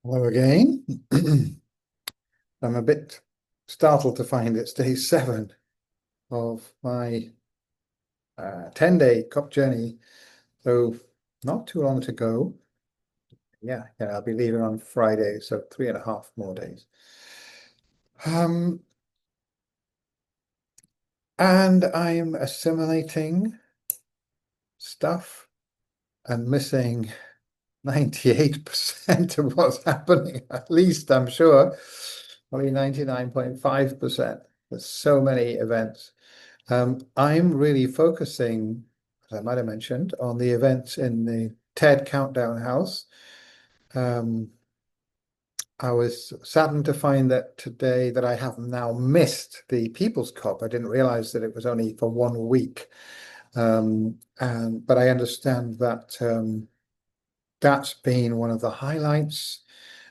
Hello again. I'm a bit startled to find it's day 7 of my 10-day COP journey. So not too long to go. Yeah, I'll be leaving on Friday, so 3.5 more days. Um, and I'm assimilating stuff and missing 98% of what's happening, at least I'm sure. Probably 99.5%. There's so many events. I'm really focusing, as I might have mentioned, on the events in the TED Countdown House. Um, I was saddened to find that today that I have now missed the People's Cup. I didn't realize that it was only for 1 week. But I understand that that's been one of the highlights.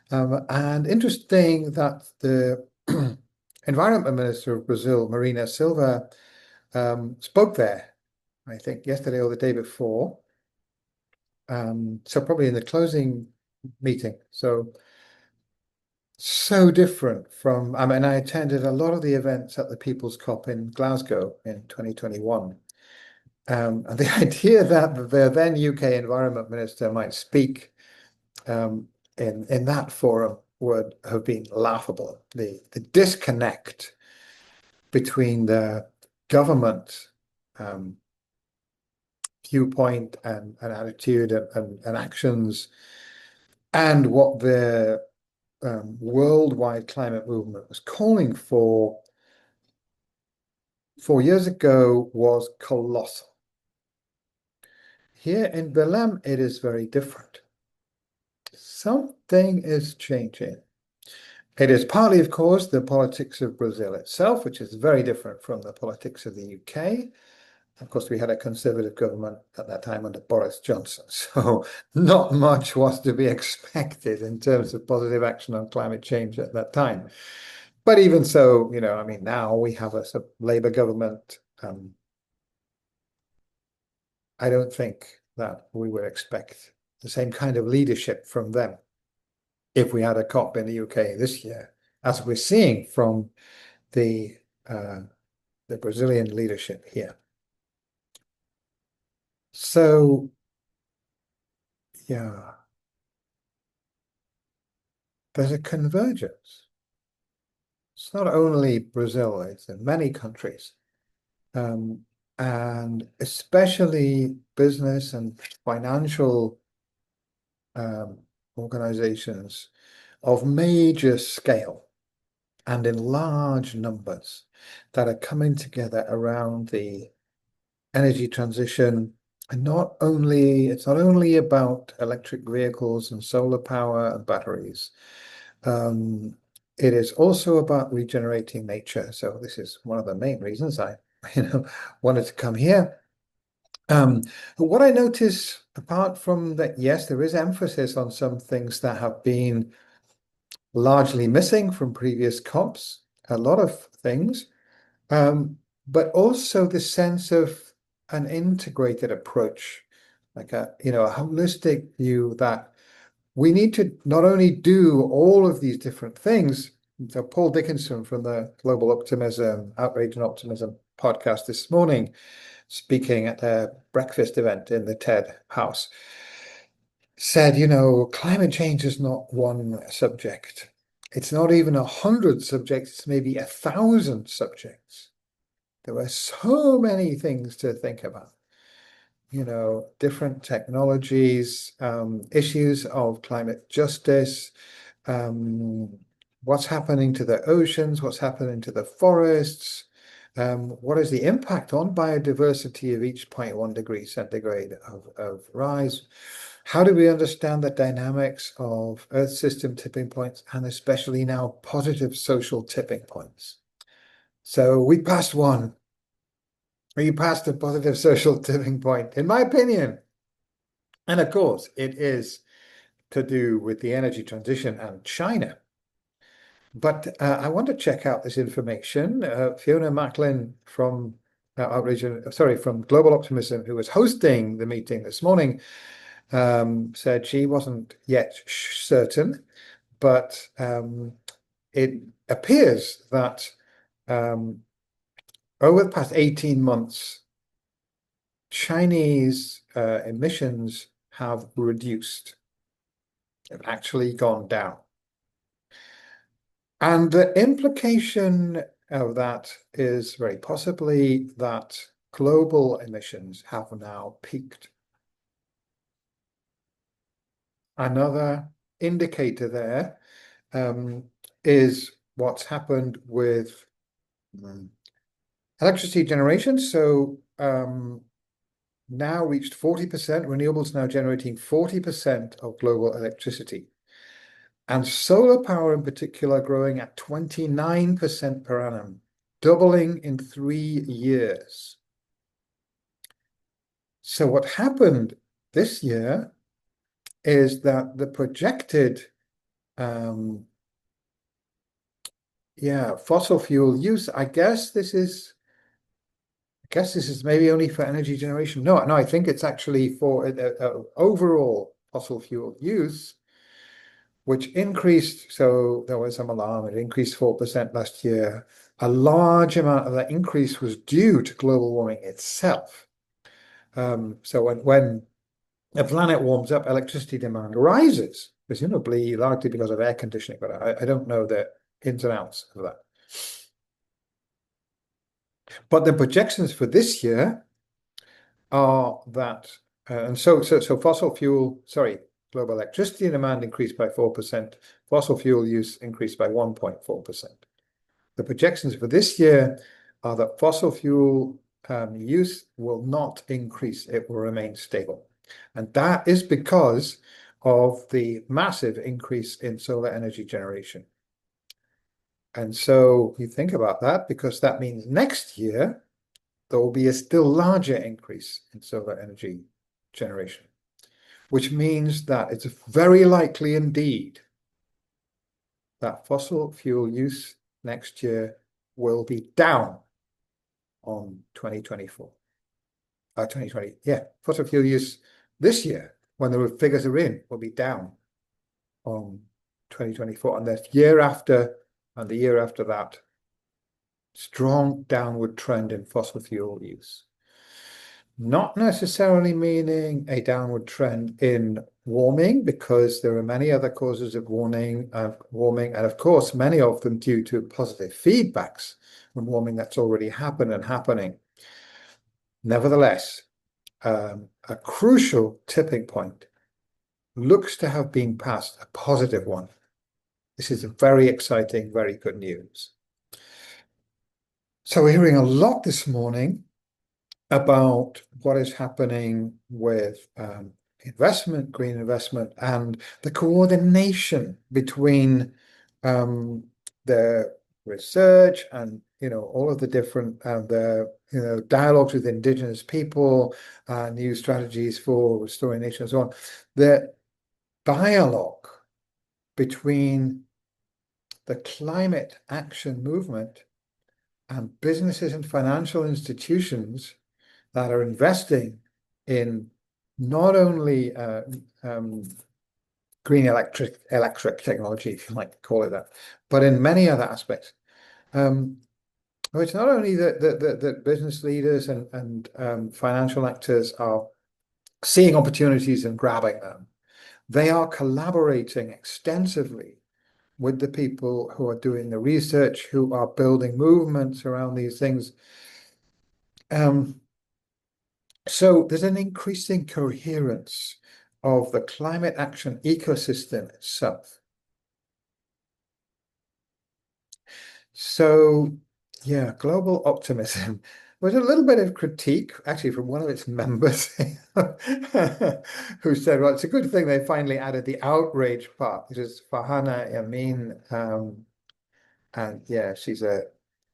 And interesting that the Environment Minister of Brazil, Marina Silva, spoke there, I think yesterday or the day before. So probably in the closing meeting. So different from, I mean, I attended a lot of the events at the People's COP in Glasgow in 2021. And the idea that the then UK Environment Minister might speak in that forum would have been laughable. The disconnect between the government viewpoint and attitude and actions and what the worldwide climate movement was calling for 4 years ago was colossal. Here in Belem, it is very different. Something is changing. It is partly, of course, the politics of Brazil itself, which is very different from the politics of the UK. Of course, we had a conservative government at that time under Boris Johnson, so not much was to be expected in terms of positive action on climate change at that time. But even so, I mean, now we have a Labour government. I don't think that we would expect the same kind of leadership from them if we had a COP in the UK this year, as we're seeing from the uh, the Brazilian leadership here. So, yeah, there's a convergence. It's not only Brazil, it's in many countries. Um, and especially business and financial um, organizations of major scale and in large numbers that are coming together around the energy transition. And it's not only about electric vehicles and solar power and batteries. Um, it is also about regenerating nature. So this is one of the main reasons I, wanted to come here. What I notice, apart from that, yes, there is emphasis on some things that have been largely missing from previous COPs, a lot of things, but also the sense of an integrated approach, like a holistic view that we need to not only do all of these different things. So Paul Dickinson from the Global Optimism, Outrage and Optimism podcast this morning, speaking at a breakfast event in the TED House, said, climate change is not one subject. It's not even 100 subjects, it's maybe 1,000 subjects. There are so many things to think about, different technologies, issues of climate justice, um, what's happening to the oceans, what's happening to the forests, what is the impact on biodiversity of each 0.1 degree centigrade of rise? How do we understand the dynamics of Earth system tipping points and especially now positive social tipping points? So we passed one. We passed a positive social tipping point, in my opinion. And of course, it is to do with the energy transition and China. But I want to check out this information. Fiona Macklin from from Global Optimism, who was hosting the meeting this morning, said she wasn't yet certain, but it appears that over the past 18 months, Chinese emissions have reduced, have actually gone down. And the implication of that is very possibly that global emissions have now peaked. Another indicator there is what's happened with electricity generation. So now reached 40%, renewables now generating 40% of global electricity. And solar power in particular growing at 29% per annum, doubling in 3 years. So what happened this year is that the projected fossil fuel use, I guess this is maybe only for energy generation. No, I think it's actually for overall fossil fuel use, which increased. So there was some alarm. It increased 4% last year. A large amount of that increase was due to global warming itself. So when the planet warms up, electricity demand rises, presumably largely because of air conditioning, but I don't know the ins and outs of that. But the projections for this year are that, global electricity demand increased by 4%, fossil fuel use increased by 1.4%. The projections for this year are that fossil fuel use will not increase, it will remain stable. And that is because of the massive increase in solar energy generation. And so you think about that, because that means next year there will be a still larger increase in solar energy generation, which means that it's very likely indeed that fossil fuel use next year will be down on 2024. 2020, fossil fuel use this year, when the figures are in, will be down on 2024, and the year after and the year after that, strong downward trend in fossil fuel use. Not necessarily meaning a downward trend in warming, because there are many other causes of warming, and of course, many of them due to positive feedbacks from warming that's already happened and happening. Nevertheless, a crucial tipping point looks to have been passed, a positive one. This is very exciting, very good news. So we're hearing a lot this morning about what is happening with investment, green investment, and the coordination between the research and all of the different dialogues with indigenous people, new strategies for restoring nature and so on. The dialogue between the climate action movement and businesses and financial institutions that are investing in not only green electric technology, if you like to call it that, but in many other aspects. It's not only that business leaders and financial actors are seeing opportunities and grabbing them, they are collaborating extensively with the people who are doing the research, who are building movements around these things. So there's an increasing coherence of the climate action ecosystem itself. So, global optimism. Was a little bit of critique, actually, from one of its members who said, well, it's a good thing they finally added the outrage part, which is Farhana Yamin. And she's a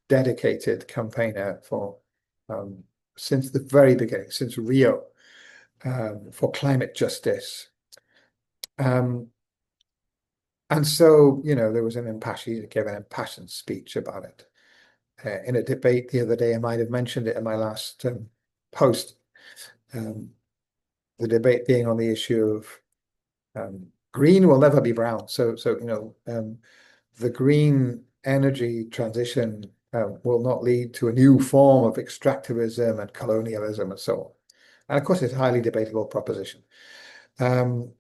dedicated campaigner for since the very beginning, since Rio, for climate justice. And so, there was he gave an impassioned speech about it. In a debate the other day, I might have mentioned it in my last post, the debate being on the issue of green will never be brown. So the green energy transition will not lead to a new form of extractivism and colonialism and so on. And of course, it's a highly debatable proposition. Um,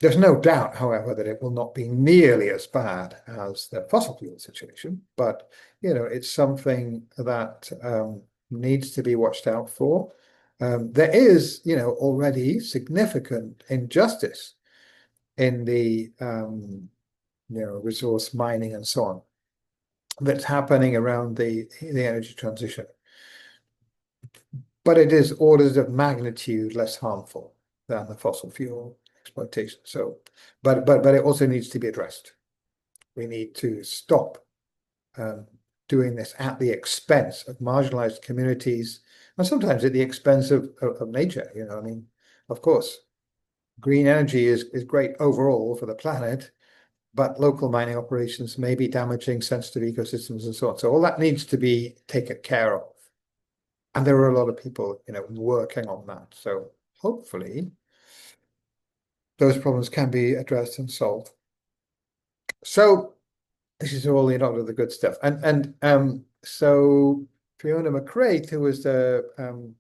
there's no doubt, however, that it will not be nearly as bad as the fossil fuel situation, but it's something that needs to be watched out for. There is, already significant injustice in the resource mining and so on that's happening around the energy transition. But it is orders of magnitude less harmful than the fossil fuel exploitation. So, but it also needs to be addressed. We need to stop um, doing this at the expense of marginalized communities, and sometimes at the expense of nature. I mean, of course, green energy is great overall for the planet, but local mining operations may be damaging sensitive ecosystems and so on. So all that needs to be taken care of. And there are a lot of people, working on that. So hopefully those problems can be addressed and solved. So this is all of the good stuff. So Fiona McCraith, who was the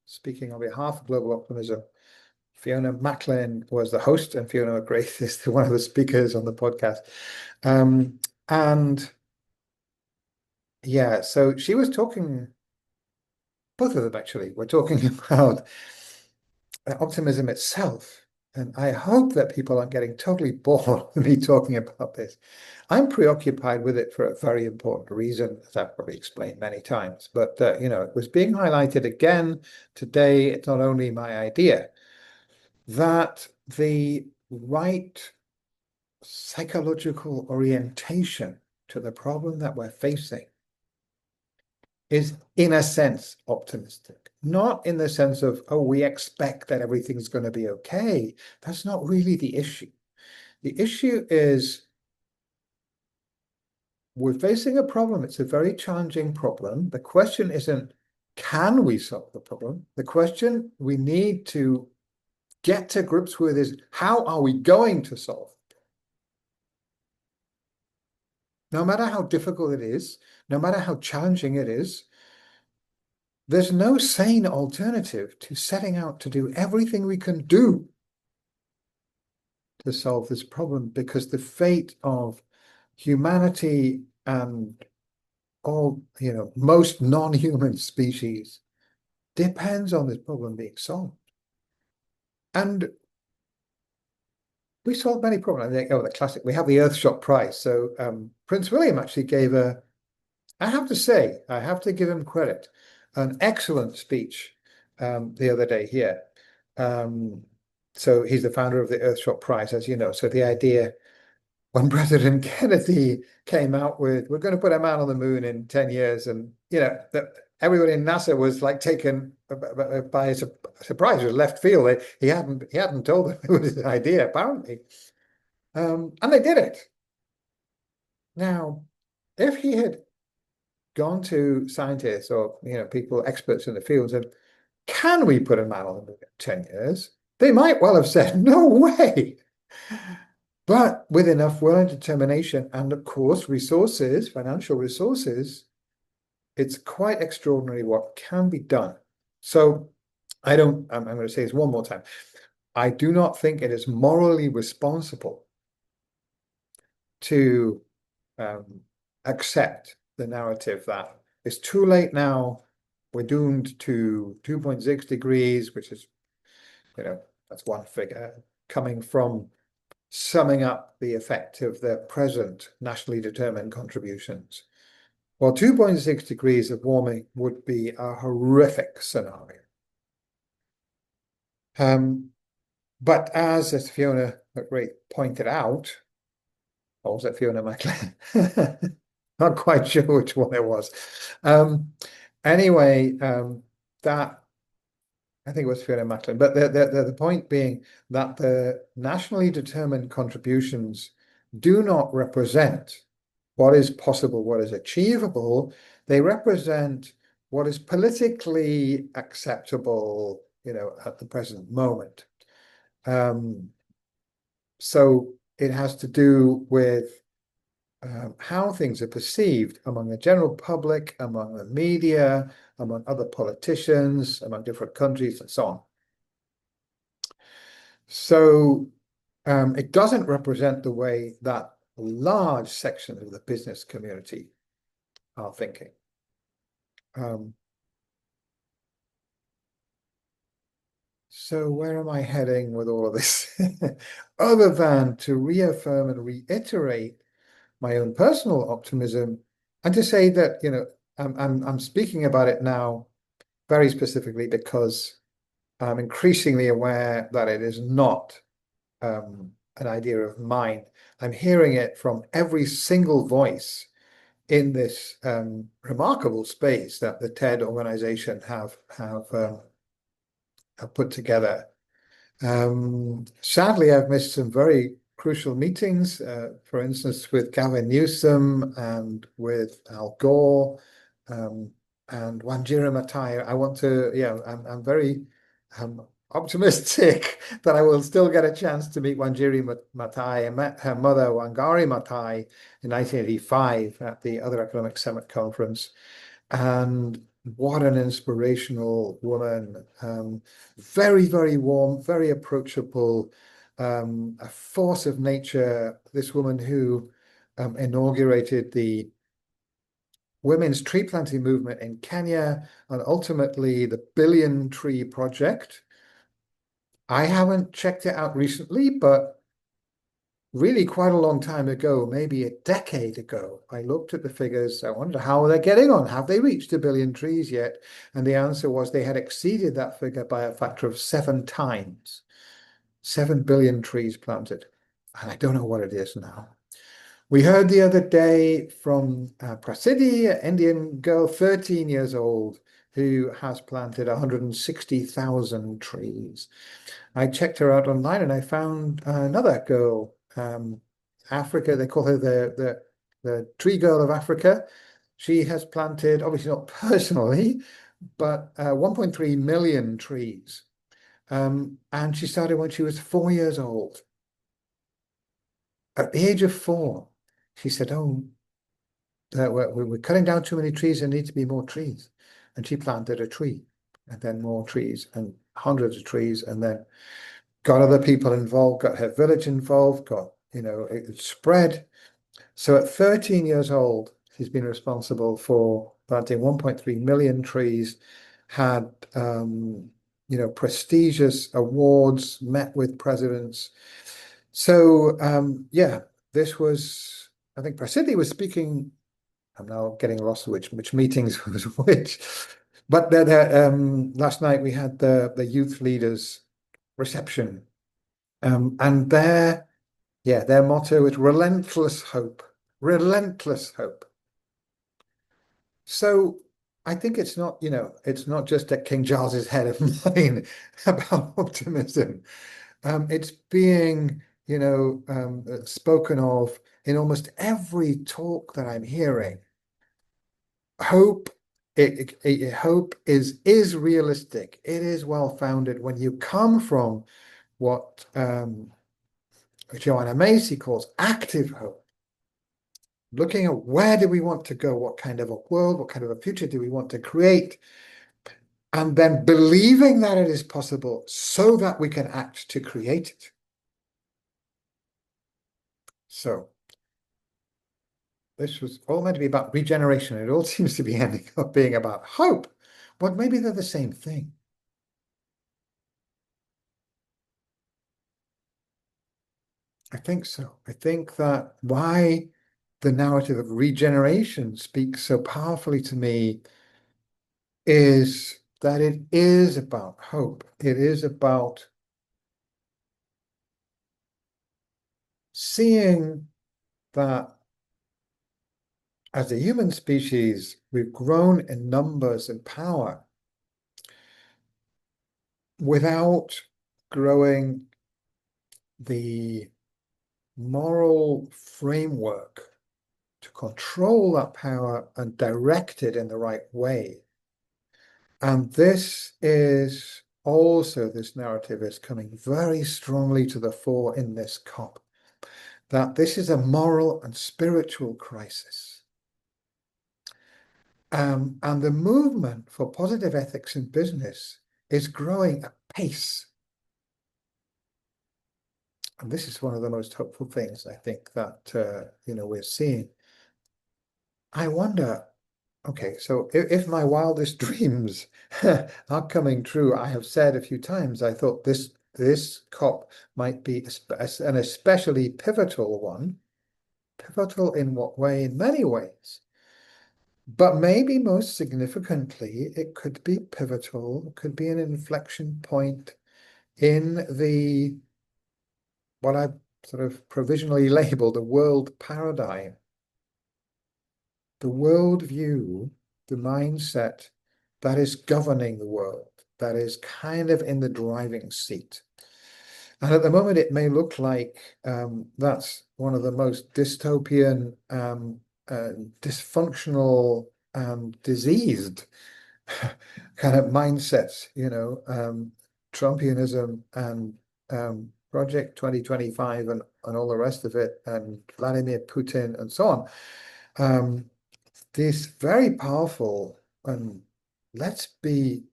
speaking on behalf of Global Optimism, Fiona Macklin was the host, and Fiona McCraith is one of the speakers on the podcast. And yeah, so she was talking, both of them actually, were talking about optimism itself. And I hope that people aren't getting totally bored of me talking about this. I'm preoccupied with it for a very important reason, as I've probably explained many times. But, it was being highlighted again today. It's not only my idea that the right psychological orientation to the problem that we're facing is, in a sense, optimistic. Not in the sense of, oh, we expect that everything's going to be okay. That's not really the issue. The issue is we're facing a problem. It's a very challenging problem. The question isn't, can we solve the problem? The question we need to get to grips with is, how are we going to solve it? No matter how difficult it is, no matter how challenging it is, there's no sane alternative to setting out to do everything we can do to solve this problem, because the fate of humanity and all, most non-human species depends on this problem being solved. And we solved many problems. The classic, we have the Earthshot Prize. So Prince William actually gave I have to say, I have to give him credit, an excellent speech the other day here. So he's the founder of the Earthshot Prize, as you know. So the idea when President Kennedy came out with, we're going to put a man on the moon in 10 years, and everybody in NASA was like taken by surprise, or left field. He hadn't told them it was his idea, apparently. And they did it. Now, if he had gone to scientists or people, experts in the field, and can we put a man on the moon in 10 years? They might well have said, no way. But with enough will and determination, and of course resources, financial resources, it's quite extraordinary what can be done. So I'm going to say this one more time. I do not think it is morally responsible to accept the narrative that it's too late now, we're doomed to 2.6 degrees, which is, that's one figure coming from summing up the effect of the present nationally determined contributions. Well, 2.6 degrees of warming would be a horrific scenario. But as Fiona McRae pointed out, or was it Fiona Macklin? Not quite sure which one it was. Anyway, that I think it was Fiona Macklin. But the point being that the nationally determined contributions do not represent what is possible, what is achievable. They represent what is politically acceptable, at the present moment. So it has to do with how things are perceived among the general public, among the media, among other politicians, among different countries, and so on. So it doesn't represent the way that large sections of the business community are thinking. Um, so where am I heading with all of this? Other than to reaffirm and reiterate my own personal optimism and to say that, I'm speaking about it now very specifically because I'm increasingly aware that it is not an idea of mine. I'm hearing it from every single voice in this remarkable space that the TED organization have put together. Sadly, I've missed some very crucial meetings, for instance, with Gavin Newsom and with Al Gore and Wanjira Matai. I'm very optimistic that I will still get a chance to meet Wanjiri Matai. I met her mother, Wangari Matai, in 1985 at the Other Economic Summit conference. And what an inspirational woman. Very, very warm, very approachable, a force of nature. This woman who inaugurated the women's tree planting movement in Kenya and ultimately the Billion Tree Project. I haven't checked it out recently, but really quite a long time ago, maybe a decade ago, I looked at the figures. I wonder how they're getting on. Have they reached 1 billion trees yet? And the answer was they had exceeded that figure by a factor of 7 times. 7 billion trees planted. And I don't know what it is now. We heard the other day from Prasidi, an Indian girl, 13 years old, who has planted 160,000 trees. I checked her out online and I found another girl, Africa. They call her the tree girl of Africa. She has planted, obviously not personally, but 1.3 million trees. And she started when she was 4 years old. At the age of 4, she said, "Oh, we're cutting down too many trees. There need to be more trees." And she planted a tree, and then more trees, and hundreds of trees, and then got other people involved, got her village involved, it spread. So at 13 years old, she's been responsible for planting 1.3 million trees, had prestigious awards, met with presidents. So yeah, this was, I think Prasidi was speaking. I'm now getting lost which meetings was which. But last night we had the youth leaders reception. And their motto is relentless hope, relentless hope. So I think it's not just at King Charles's head of mine about optimism. It's being, spoken of in almost every talk that I'm hearing. Hope, hope is realistic. It is well founded when you come from what Joanna Macy calls active hope, looking at where do we want to go, what kind of a world, what kind of a future do we want to create, and then believing that it is possible so that we can act to create it. So this was all meant to be about regeneration. It all seems to be ending up being about hope, but maybe they're the same thing. I think so. I think that why the narrative of regeneration speaks so powerfully to me is that it is about hope. It is about seeing that as a human species, we've grown in numbers and power without growing the moral framework to control that power and direct it in the right way. And this is also this narrative is coming very strongly to the fore in this COP, that this is a moral and spiritual crisis. And the movement for positive ethics in business is growing apace. And this is one of the most hopeful things I think that we're seeing. I wonder, okay, so if my wildest dreams are coming true, I have said a few times I thought this COP might be an especially pivotal one. Pivotal in what way? In many ways. But maybe most significantly, it could be pivotal, could be an inflection point in what I've sort of provisionally labeled the world paradigm, the world view, the mindset that is governing the world, that is kind of in the driving seat. And at the moment, it may look like that's one of the most dystopian, dysfunctional, diseased kind of mindsets, Trumpianism and Project 2025 and all the rest of it, and Vladimir Putin and so on. This very powerful, and let's be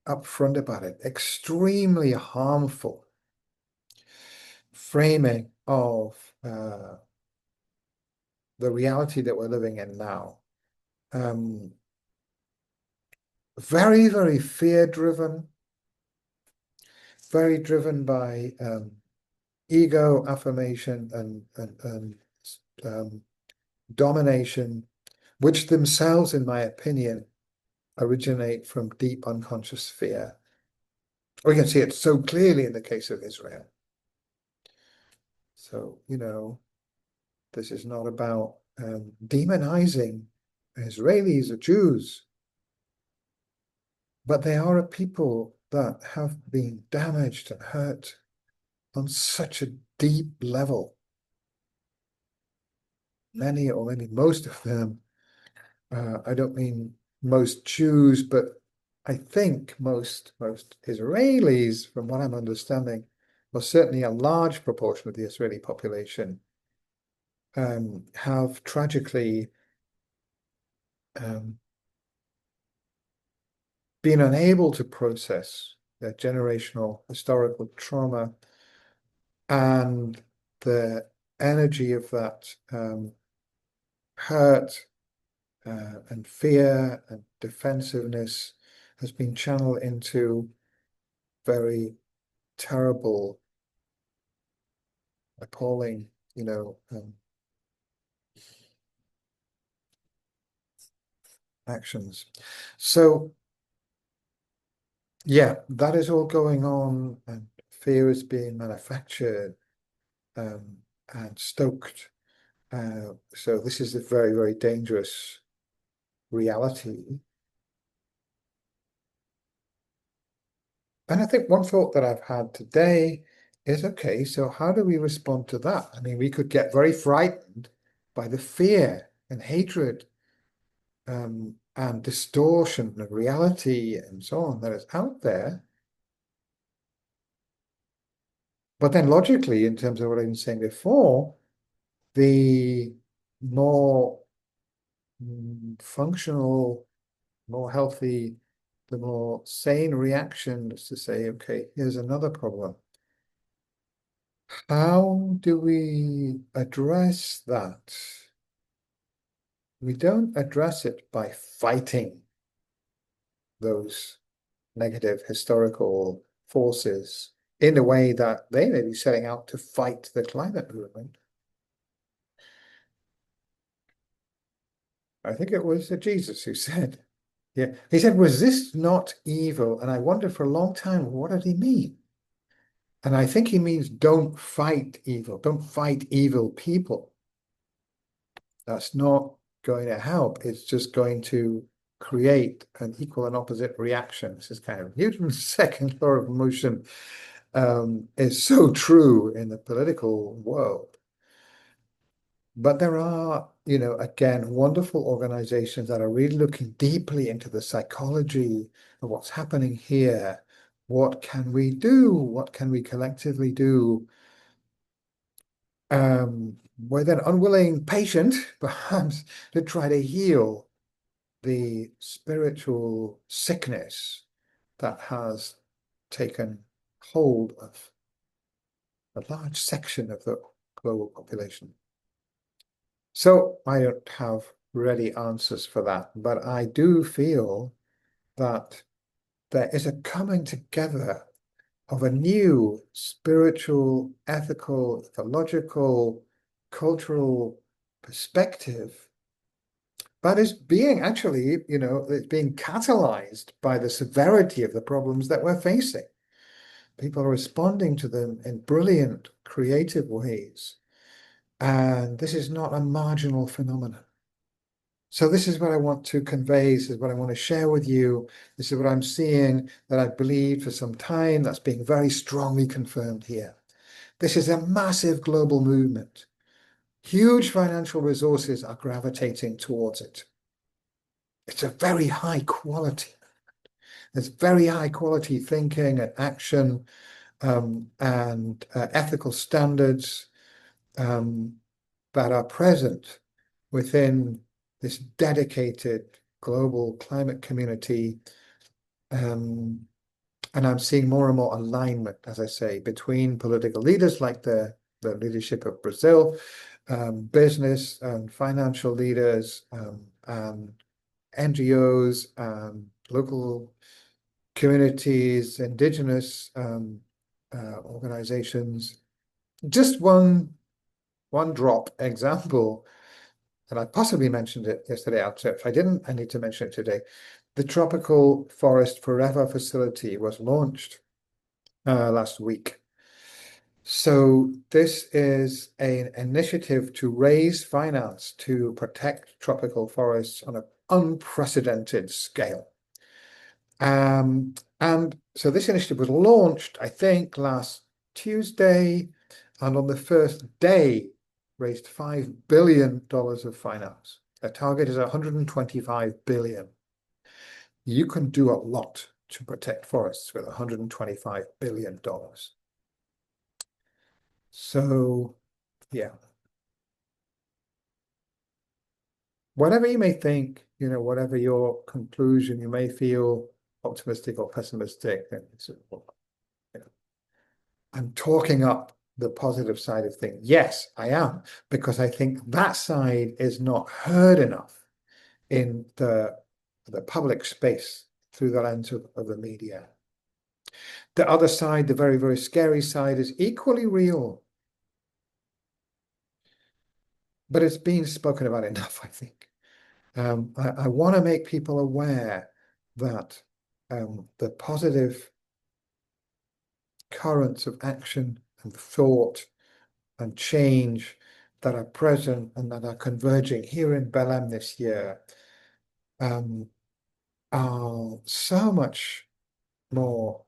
upfront about it, extremely harmful framing of the reality that we're living in now. Very, very fear-driven, very driven by ego affirmation and domination, which themselves, in my opinion, originate from deep unconscious fear. We can see it so clearly in the case of Israel. So, this is not about demonizing Israelis or Jews, but they are a people that have been damaged and hurt on such a deep level. Many, or maybe most of them, I don't mean most Jews, but I think most Israelis, from what I'm understanding, or certainly a large proportion of the Israeli population, have tragically been unable to process their generational historical trauma and the energy of that hurt and fear and defensiveness has been channeled into very terrible, appalling, actions. So, yeah, that is all going on, and fear is being manufactured and stoked. So this is a very, very dangerous reality. And I think one thought that I've had today is, okay, so how do we respond to that? I mean, we could get very frightened by the fear and hatred and distortion of reality and so on that is out there. But then logically, in terms of what I've been saying before, the more functional, more healthy, the more sane reaction is to say, okay, here's another problem. How do we address that? We don't address it by fighting those negative historical forces in a way that they may be setting out to fight the climate movement. I think it was Jesus who said, yeah, he said, resist not evil. And I wondered for a long time, what did he mean? And I think he means don't fight evil, don't fight evil people. That's not going to help. It's just going to create an equal and opposite reaction. This is kind of Newton's second law of motion is so true in the political world. But there are, again, wonderful organizations that are really looking deeply into the psychology of what's happening here What can we do? What can we collectively do? With an unwilling patient, perhaps, to try to heal the spiritual sickness that has taken hold of a large section of the global population. So I don't have ready answers for that, but I do feel that there is a coming together of a new spiritual, ethical, ecological, cultural perspective that is being actually, it's being catalyzed by the severity of the problems that we're facing. People are responding to them in brilliant, creative ways. And this is not a marginal phenomenon. So this is what I want to convey. This is what I want to share with you. This is what I'm seeing that I believed for some time that's being very strongly confirmed here. This is a massive global movement. Huge financial resources are gravitating towards it. It's a very high quality. There's very high quality thinking and action and ethical standards that are present within this dedicated global climate community. And I'm seeing more and more alignment, as I say, between political leaders like the leadership of Brazil, business and financial leaders, and NGOs, local communities, indigenous organizations. Just one drop example, and I possibly mentioned it yesterday. So if I didn't, I need to mention it today. The Tropical Forest Forever facility was launched last week. So this is an initiative to raise finance to protect tropical forests on an unprecedented scale. And so this initiative was launched, I think, last Tuesday, and on the first day raised $5 billion of finance. The target is 125 billion. You can do a lot to protect forests with $125 billion. So, yeah. Whatever you may think, whatever your conclusion, you may feel optimistic or pessimistic. I'm talking up the positive side of things. Yes, I am, because I think that side is not heard enough in the public space through the lens of the media. The other side, the very, very scary side, is equally real. But it's been spoken about enough, I think. I want to make people aware that the positive currents of action and thought and change that are present and that are converging here in Belem this year are so much more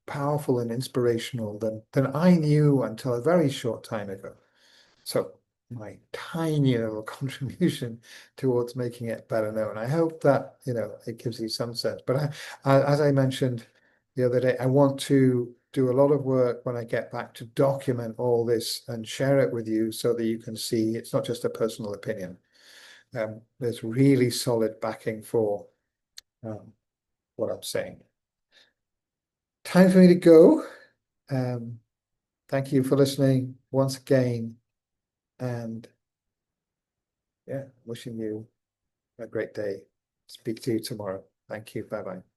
powerful and inspirational than I knew until a very short time ago. So my tiny little contribution towards making it better known. I hope that, it gives you some sense. But as I mentioned the other day, I want to do a lot of work when I get back to document all this and share it with you so that you can see it's not just a personal opinion. There's really solid backing for what I'm saying. Time for me to go. Thank you for listening once again. And yeah, wishing you a great day. Speak to you tomorrow. Thank you. Bye bye.